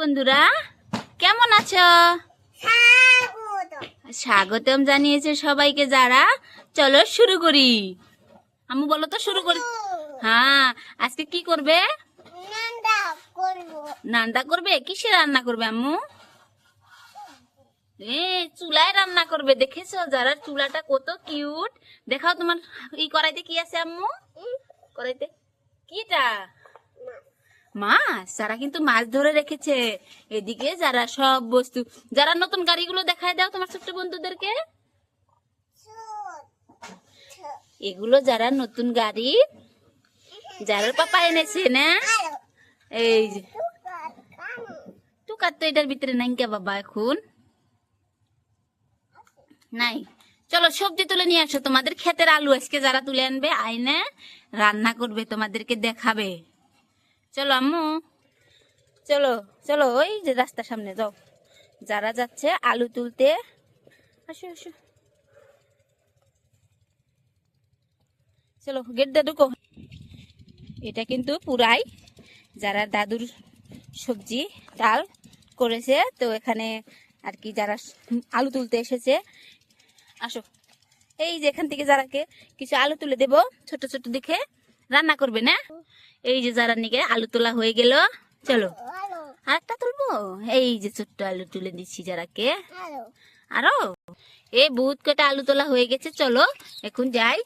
বন্ধুরা কেমন আছো? স্বাগতম জানিয়েছে সবাইকে যারা। চলো শুরু করি। আম্মু বলো তো শুরু করি। হ্যাঁ, আজকে কি করবে? নান্ডা করবে। কিসে রান্না করবে আম্মু? চুলায় রান্না করবে। দেখেছো যারা চুলাটা কত কিউট। দেখাও তোমার এই কড়াইতে কি আছে আম্মু? কড়াইতে কিটা? মাছ। যারা কিন্তু মাছ ধরে রেখেছে। এদিকে যারা সব বস্তু, যারা নতুন গাড়িগুলো দেখায় দাও তোমার ছোট্ট বন্ধুদেরকে। এগুলো যারা নতুন গাড়ি, যারা পাপা এনেছে না। এই যে টুকার তো এটার ভিতরে নাই কে বাবা এখন নাই। চলো সবজি তুলে নিয়ে আসো। তোমাদের ক্ষেতের আলু আজকে যারা তুলে আনবে আইনে রান্না করবে, তোমাদেরকে দেখাবে। চলো আম্মু, চলো চলো, ওই যে রাস্তার সামনে যাও। যারা যাচ্ছে আলু তুলতে, আসো আসো, চলো গেটটা ঢুকো। এটা কিন্তু পুরাই যারা দাদুর সবজি ডাল করেছে, তো এখানে আর কি যারা আলু তুলতে এসেছে। আসো, এই যে এখান থেকে যারাকে কিছু আলু তুলে দেব, ছোট ছোট দেখে রান্না করবে না। এই যে যারা নিকে আলু তোলা হয়ে গেল, চলো আরেকটা তুলবো। এই যে ছোট্ট আলু তুলে দিচ্ছি যারাকে। আরো এই বহুত কটা আলু তোলা হয়ে গেছে। চলো এখন যাই।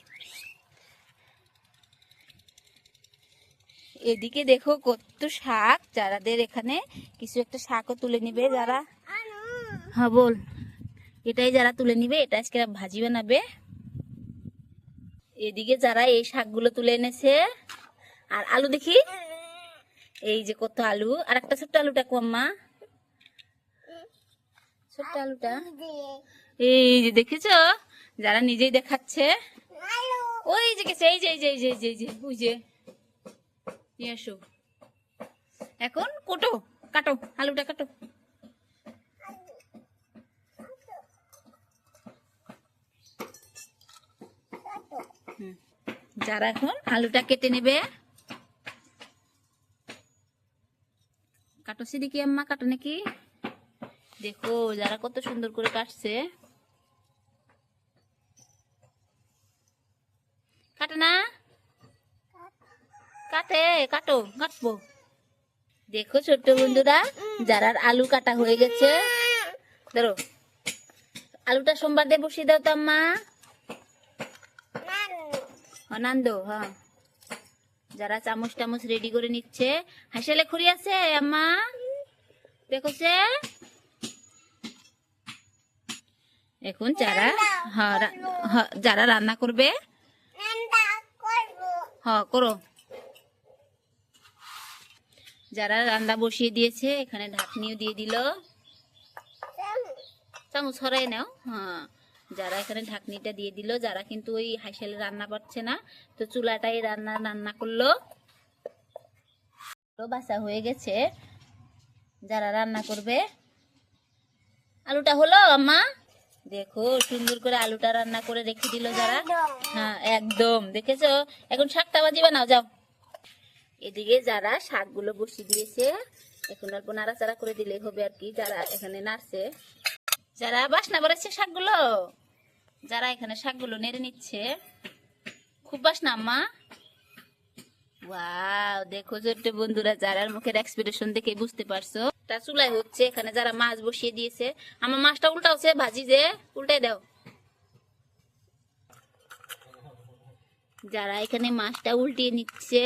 এদিকে দেখো কত শাক, যারাদের এখানে কিছু একটা শাকও তুলে নিবে যারা। হ্যাঁ বল, এটাই যারা তুলে নিবে, এটা আজকে ভাজি বানাবে। এদিকে যারা এই শাকগুলো তুলে এনেছে। আর আলু দেখি, এই যে কত আলু। আর একটা ছোট্ট আলুটা কম্মা, ছোট্ট আলুটা এই যে দেখেছো, যারা নিজেই দেখাচ্ছে। ওই যে গেছে, এই যে এই যে এই যে এই যে ওই যে নিয়ে আসো। এখন কোটো, কাটো আলুটা কাটো। যারা এখন আলুটা কেটে নেবে। কাটো সিদিকি আম্মা, কাটো নাকি? দেখো যারা কত সুন্দর করে কাটছে। কাটে না, কাটে, কাটো, কাটবো। দেখো ছোট্ট বন্ধুরা, যারা আলু কাটা হয়ে গেছে। ধরো আলুটা সোমবার দিয়ে বসিয়ে দাও তো আম্মা। আনন্দ, হ্যাঁ। যারা চামচ টামচ রেডি করে নিচ্ছে। হাসেলে খড়ি আছে আম্মা, দেখো সে। এখন যারা যারা রান্না করবে, হ্যাঁ করো। যারা রান্না বসিয়ে দিয়েছে, এখানে ঢাকনিও দিয়ে দিল। চামচ সরাই নাও। হ্যাঁ, যারা এখানে ঢাকনিটা দিয়ে দিল, যারা কিন্তু ওই হাইসেলে রান্না পাচ্ছে না, তো চুলাটাই রান্না করলো। বাসা হয়ে গেছে। যারা রান্না করবে, আলুটা হলো আম্মা। দেখো সুন্দর করে আলুটা রান্না করে রেখে দিল যারা। হ্যাঁ একদম, দেখেছো। এখন শাকটা ভাজি বানাও যাও। এদিকে যারা শাকগুলো বসিয়ে দিয়েছে, এখন অল্প নাড়াচাড়া করে দিলেই হবে আর কি। যারা এখানে নাড়ছে, যারা বাসনা বেড়াচ্ছে শাকগুলো, যারা এখানে শাকগুলো নেড়ে নিচ্ছে। খুব বাসনা আম্মা। ওয়াও, দেখো ছোট্ট বন্ধুরা, যারার মুখের এক্সপ্রেশন দেখে বুঝতে পারছো তা চুলাই হচ্ছে। এখানে যারা মাছ বসিয়ে দিয়েছে, আমার মাছটা উল্টাওছে ভাজি, যে উল্টাই দাও। যারা এখানে মাছটা উল্টিয়ে নিচ্ছে।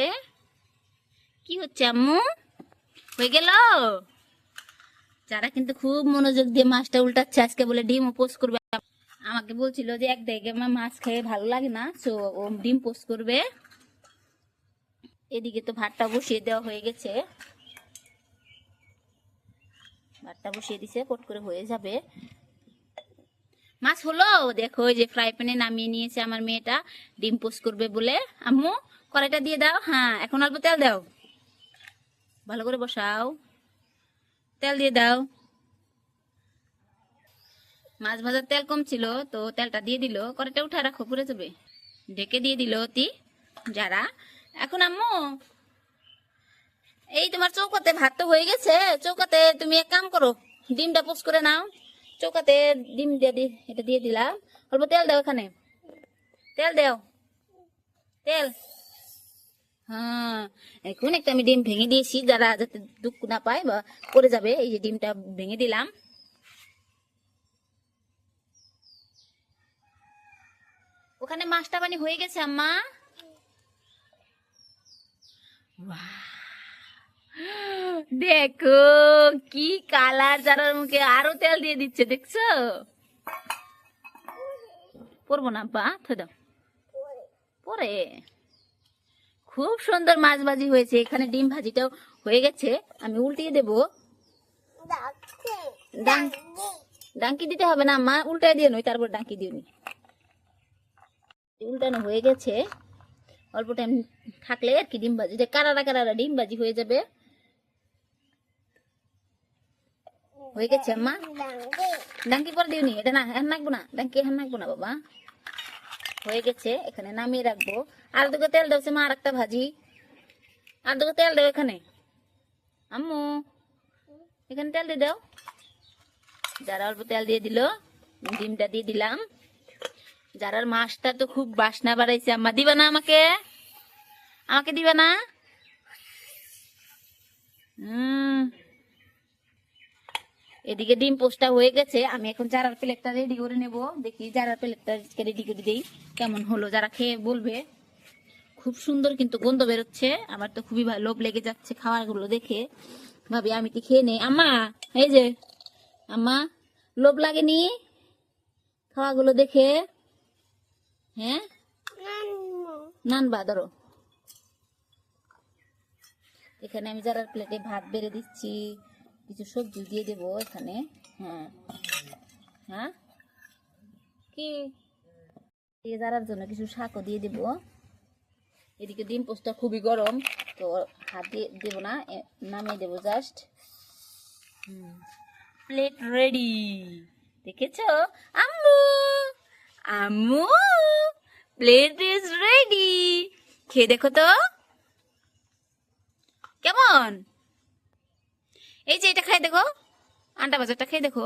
কি হচ্ছে আম্মু? হয়ে গেল। যারা কিন্তু খুব মনোযোগ দিয়ে মাছটা উল্টাচ্ছে। আজকে বলে ডিম পোস্ট করবে। আমাকে বলছিল যে এক দেখে আমার মাছ খেয়ে ভালো লাগে না, তো ও ডিম পোস্ট করবে। এদিকে তো ভাতটা বসিয়ে দেওয়া হয়ে গেছে। ভাতটা বসিয়ে দিছে, পট করে হয়ে যাবে। মাছ হলো, দেখো ওই যে ফ্রাই প্যানে নামিয়ে নিয়েছে আমার মেয়েটা, ডিম পোস্ট করবে বলে। আম্মু কড়াইটা দিয়ে দাও। হ্যাঁ, এখন অল্প তেল দাও, ভালো করে বসাও, তেল দিয়ে দাও। মাছ ভাজার তেল কম ছিল, তো তেলটা দিয়ে দিল। কড়াইটা উঠে রাখো, পুড়ে যাবে। ঢেকে দিয়ে দিল অতি। যারা এখন আম্মু এই তোমার চৌকাতে ভাত তো হয়ে গেছে, চৌকাতে তুমি এক কাম করো, ডিমটা পোস্ট করে নাও। চৌকাতে ডিম দিয়ে এটা দিয়ে দিলাম, অল্প তেল দাও, এখানে তেল দাও, তেল। হ্যাঁ, এখন একটা আমি ডিম ভেঙে দিয়েছি, যারা যাতে দুঃখ না পায় বা পড়ে যাবে। এই যে ডিমটা ভেঙে দিলাম। ওখানে মাছটা পানি হয়ে গেছে আম্মা। দেখো কি কালার, যারার মুখে আরো তেল দিয়ে দিচ্ছে, দেখছো? পরবো না বা থৈ দাও পরে। খুব সুন্দর মাছ ভাজি হয়েছে, এখানে ডিম ভাজিটাও হয়ে গেছে। আমি উল্টিয়ে দেবো। ডাঙ্কি দিতে হবে না মা, উল্টাই দিয়ে নই, তারপর ডাঙ্কি দিও নি। উল্টানো হয়ে গেছে, অল্প টাইম থাকলে আর কি ডিম ভাজি, কারারা কারারা ডিম ভাজি হয়ে যাবে। হয়ে গেছে আম্মা। ডাঙ্কি পরে দিও নি, এটা না হ্যান নাকবো না, ডাঙ্কি হ্যান নাকবো না বাবা। হয়ে গেছে, এখানে নামিয়ে রাখবো। আর দুটো তেল দেবছে মা, আর একটা ভাজি। আর দুটো তেল দেও এখানে আম্মু, এখানে তেল দিয়ে দাও। যারা অল্প তেল দিয়ে দিল, ডিমটা দিয়ে দিলাম। যারার মাছটা তো খুব বাসনা বাড়াইছে আম্মা, দিবা না আমাকে? আমাকে দিবা না? এদিকে ডিম পোস্টটা হয়ে গেছে, আমি এখন জারার প্লেটটা রেডি করে নেব। দেখি জারার প্লেটটা রেডি করে দেই, কেমন হলো যারা খেয়ে বলবে। খুব সুন্দর কিন্তু গন্ধ বেরোচ্ছে, আমার তো খুবই ভালো লোভ লেগে যাচ্ছে খাবার গুলো দেখে। ভাবি আমি তো খেয়ে নেই। আম্মা এই যে আম্মা, লোভ লাগেনি খাওয়াগুলো দেখে? হ্যাঁ নানবা ধরো। এখানে আমি যারার প্লেটে ভাত বেড়ে দিচ্ছি, কিছু সবজি দিয়ে দেবো এখানে। হ্যাঁ হ্যাঁ, কি যারার জন্য কিছু শাকও দিয়ে দেবো। এদিকে ডিম পোস্টটা খুবই গরম, তো হাত দিয়ে দেবো না, নামিয়ে দেবো জাস্ট। প্লেট রেডি, দেখেছো আম্মু? আম্মু প্লেট ইজ রেডি, খেয়ে দেখো তো কেমন। এই যে এটা খাই দেখো, আন্ডা বাজারটা খাই দেখো।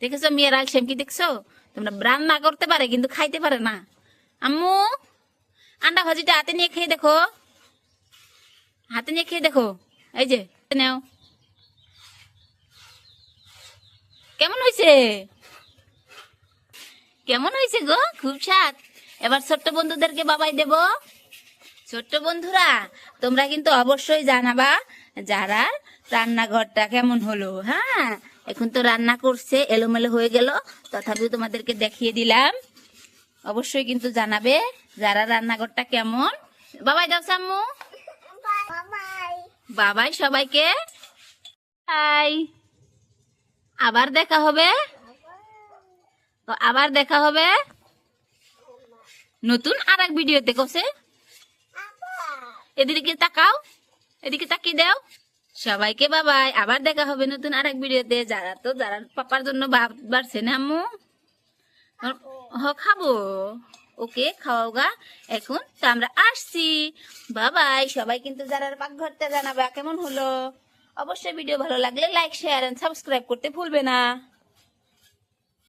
দেখেছো মেয়ের আলসেম কি দেখছো? তোমরা রান্না করতে পারে কিন্তু খাইতে পারে না। আম্মু আন্ডা ভাজিটা হাতে নিয়ে খেয়ে দেখো, হাতে নিয়ে খেয়ে দেখো। এই যে নাও, কেমন হয়েছে? কেমন হয়েছে গো? খুব স্বাদ। এবার ছোট্ট বন্ধুদেরকে বাবাই দেব। ছোট্ট বন্ধুরা তোমরা কিন্তু অবশ্যই জানাবা যারা রান্নাঘরটা কেমন হলো। হ্যাঁ, এখন তো রান্না করছে, এলোমেলো হয়ে গেল, তথাপিও তোমাদেরকে দেখিয়ে দিলাম। অবশ্যই কিন্তু জানাবে যারা রান্নাঘরটা কেমন। বাবাই দাও সাম্মু, বাবাই সবাইকে। আবার দেখা হবে, আবার দেখা হবে নতুন আর এক ভিডিওতে। কোসে এদিকে তাকাও, এদিকে তাকিয়ে দাও। সবাইকে বাবাই, আবার দেখা হবে নতুন আর এক ভিডিওতে। যারা পাপার জন্য বাড়ছে না আম্মু, খাবো, ওকে খাওয়াও গা। এখন তো আমরা আসছি, বাবাই। সবাই কিন্তু যারা পাকঘরটা জানাবা কেমন হলো। অবশ্যই ভিডিও ভালো লাগলে লাইক, শেয়ার এন্ড সাবস্ক্রাইব করতে ভুলবে না।